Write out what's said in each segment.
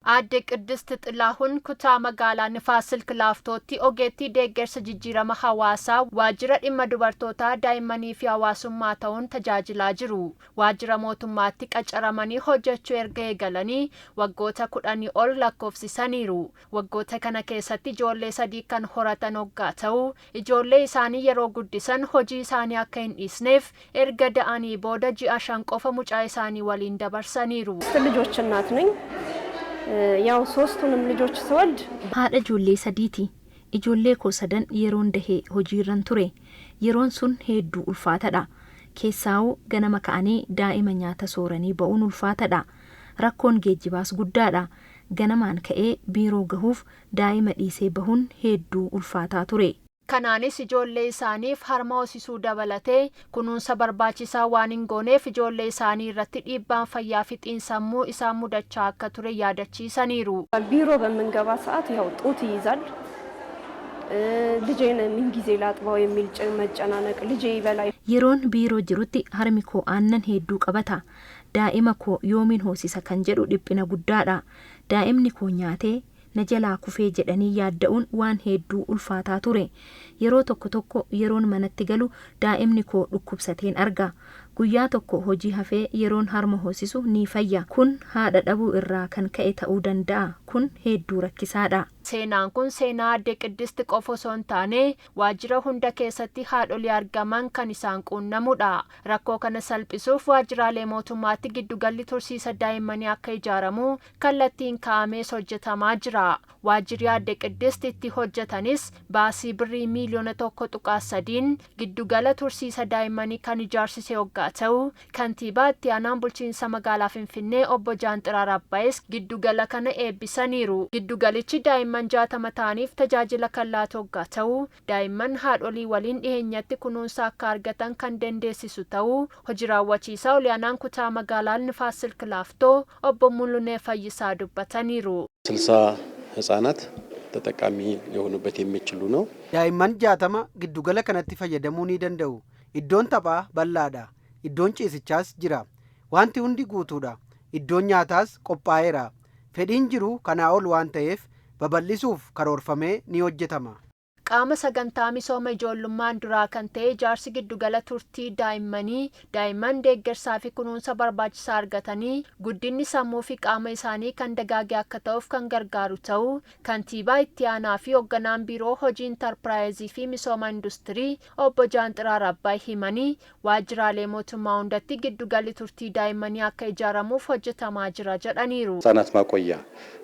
Aadde Qiddist Xilaahuun kutaa magaalaa Nifaas Silk Laaftootti ogeettii deeggarsa jijjiirama hawaasaa waajjira dhimma dubartootaa daa'immanii fi hawaasummaa ta'uun tajaajilaa jiru. Waajjira mootummaatti qacaramanii hojjechuu erga eegalanii waggoota 10 ol lakkoofsisaniiru. Waggoota kana keessatti ijoollee 3 kan horatan hoggaa ta'u, ijoollee isaanii yeroo guddisan hojii isaanii akka hin dhiisneef erga da'anii booda ji'a 5 qofa mucaa isaanii waliin dabarsaniiru. ልጆች እናት ነኝ ያው ሶስቱንም ልጆች ስወልድ haadha ijoollee sadiiti. Ijoollee koo sadan yeroon dahee hojiirran ture. Yeroon sun hedduu ulfaatadha. Keessaa'uu ganama ka'anii daa'ima nyaata sooranii ba'uun ulfaatadha. Rakkoon geejjibaas guddaadha. Ganamaan ka'ee biiroo gahuuf daa'ima dhiisee bahuun hedduu ulfaataa ture. Kanaanis ijoollee isaaniif harma hoosisuu dabalatee kunuunsa barbaachisaa waan hin gooneef ijoollee isaanii irratti dhiibbaan fayyaa fi xiinsammuu isaan mudachaa akka ture yaadachiisaniiru. ቢሮ በምንገባ ሰዓት ያው ጡት ይይዛል ልጄን ምን ጊዜ ላጥባው የሚል መጨናነቅ ልጄ ይበላይ yeroon biiroo jirutti harmi koo aannan hedduu qabata. Daa'ima koo yoomiin hoosisa kan jedhu dhiphina guddaadha. Daa'imni koo nyaatee na jalaa kufee jedhanii yaadda'uun waan hedduu ulfaataa ture. Yeroo tokko yeroon manatti galu daa'imni koo dhukkubsateen arga. Guyyaa tokko hojii hafee yeroon harma hoosisu ni fayya. Kun haadha dhabuu irraa kan ka'e ta'uu danda'a. Kun hedduu rakkisaadha. Seenaan kun seenaa Aadde Qiddist qofa osoo hin taane waajjira hunda keessatti haadholii argaman kan isaan quunnamudha. Rakkoo kana salphisuuf waajjiraalee mootummaatti giddugalli tursiisa daa'immanii akka ijaaramu kallattiin kaa'amees hojjetamaa jira. Waajjirri Aadde Qiddist itti hojjetanis baasii birrii miliyoona 1.3 giddugala tursiisa daa'immanii kan ijaarsise hoggaa ta'u, kantiibaa itti aanaan bulchiinsa magaalaa Finfinnee obbo Jaanxiraar Abbaayis giddugala kana eebbisaniiru. Giddugalichi daa'imman 60 ta'aniif tajaajila kan laatu hoggaa ta'u, daa'imman haadholii waliin dhiheenyatti kunuunsa akka argatan kan dandeessisu ta'u, hojii raawwachiisaa olaanaan kutaa magaalaa Nifaas Silk Laaftoo obbo Mulunee Fayyisaa dubbataniiru. 60 ህጻናት ተጠቃሚ ሊሆኑበት የሚችሉ ነው። daa'imman 60 giddugala kanatti fayyadamuu ni danda'u. Iddoon taphaa bal'aadha. Iddoon ciisichaas jira. Wanti hundi guutuudha. Iddoon nyaataas qophaa'eera. Fedhiin jiru kanaa ol waan ta'eef babal'isuuf karoorfamee ni hojjetama. Qaama sagantaa misooma ijoollummaan duraa kan ta'e ijaarsi giddugala turtii daa'immanii daa'imman deeggarsaa fi kunuunsa barbaachisaa argatanii guddinni sammuu fi qaama isaanii kan dagaage akka ta'uuf kan gargaaru ta'u, kantiibaa itti aanaa fi hoogganaan biiroo hojii intarpiraayizii fi misooma industirii obbo Jaanxiraar Abbaay himanii waajjiraalee mootummaa hundatti giddugalli turtii daa'immanii akka ijaaramuuf hojjetamaa jira jedhaniiru. ህጻናት ማቆያ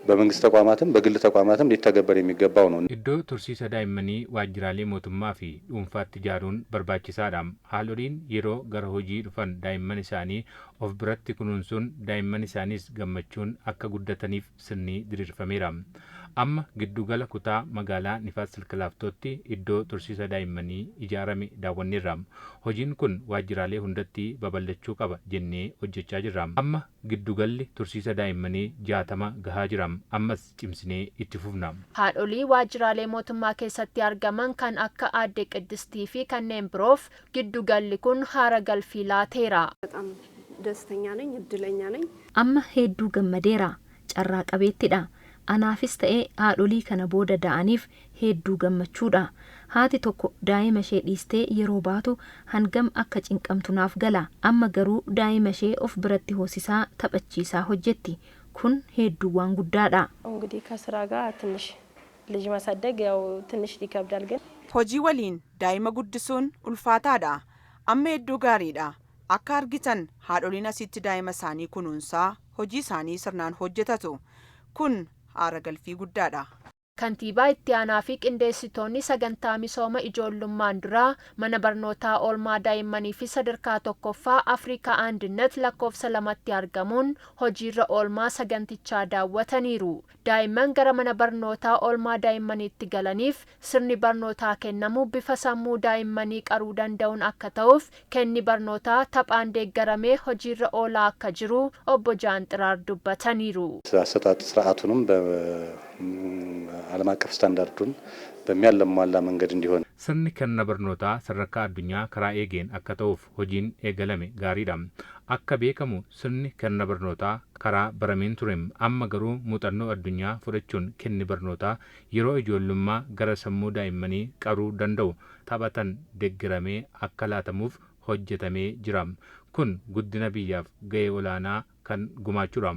በመንግስት ተቋማትም በግል ተቋማትም ሊተገበር የሚገባው ነው። Iddoo tursiisa daa'immanii waajjiraalee mootummaa fi dhuunfaatti ijaaruun barbaachisaadha. Haadholiin yeroo gara hojii dhufan daa'imman isaanii of biratti kunuunsuun daa'imman isaaniis gammachuun akka guddataniif sirni diriirfameera. Amma giddugala kutaa magaalaa Nifaas Silk Laaftootti iddoo tursiisa daa'immanii ijaarame daawwanneerra. Hojiin kun waajjiraalee hundatti babal'achuu qaba jennee hojjechaa jirra. Amma giddugalli tursiisa daa'immanii 60 gahaa jira. Ammas cimsinee itti fufna. Haadholii waajjiraalee mootummaa keessatti argaman kan akka Aadde Qiddistii fi kanneen biroof giddugalli kun haara galfii laateera. በጣም ደስተኛ ነኝ እድለኛ ነኝ Amma hedduu gammadeera. Carraa qabeettidha. Anaafis ta'ee haadholii kana booda da'aniif hedduu gammachuudha. Haati tokko daa'ima ishee dhiistee yeroo baatu hangam akka cinqamtu naaf gala. Amma garuu daa'ima ishee of biratti hoosisaa taphachiisaa hojjetti. Kun hedduu waan guddaadha. እንግዲህ ከስራ ጋር ትንሽ ልጅ ማሳደግ ያው ትንሽ ይከብዳል ግን hojii waliin daa'ima guddisuun ulfaataadha. Amma hedduu gaariidha. Akka argitan haadholiin asitti daa'ima isaanii kunuunsaa hojii isaanii sirnaan hojjetatu. Kun haara galfii guddaadha. Kantiibaa itti aanaa fi qindeessitoonni sagantaa misooma ijoollummaan duraa mana barnootaa oolmaa daa'immanii fi sadarkaa tokkoffaa Afrikaa Andinet lakkoofsa 2tti argamuun hojiirra oolmaa sagantichaa daawwataniiru. Daa'imman gara mana barnootaa oolmaa daa'immaniitti galaniif sirni barnootaa kennamu bifa sammuu daa'immanii qaruu danda'uun akka ta'uuf kenni barnootaa taphaan deeggaramee hojiirra oolaa akka jiru obbo Jaanxiraar dubbataniiru. አሰጣጥ ስርዓቱንም ዓለም አቀፍ ስታንዳርዱን በሚያለሟላ መንገድ እንዲሆን sirni kenna barnootaa sadarkaa addunyaa karaa eegeen akka ta'uuf hojiin eegalame gaariidha. Akka beekamu sirni kenna barnootaa karaa barameen ture amma garuu muuxannoo addunyaa fudhachuun kenni barnootaa yeroo ijoollummaa gara sammuu daa'immanii qaruu danda'u taphatan deeggaramee akka laatamuuf hojjetamee jira. Kun guddina biyyaaf ga'ee olaanaa kan gumaachuudha.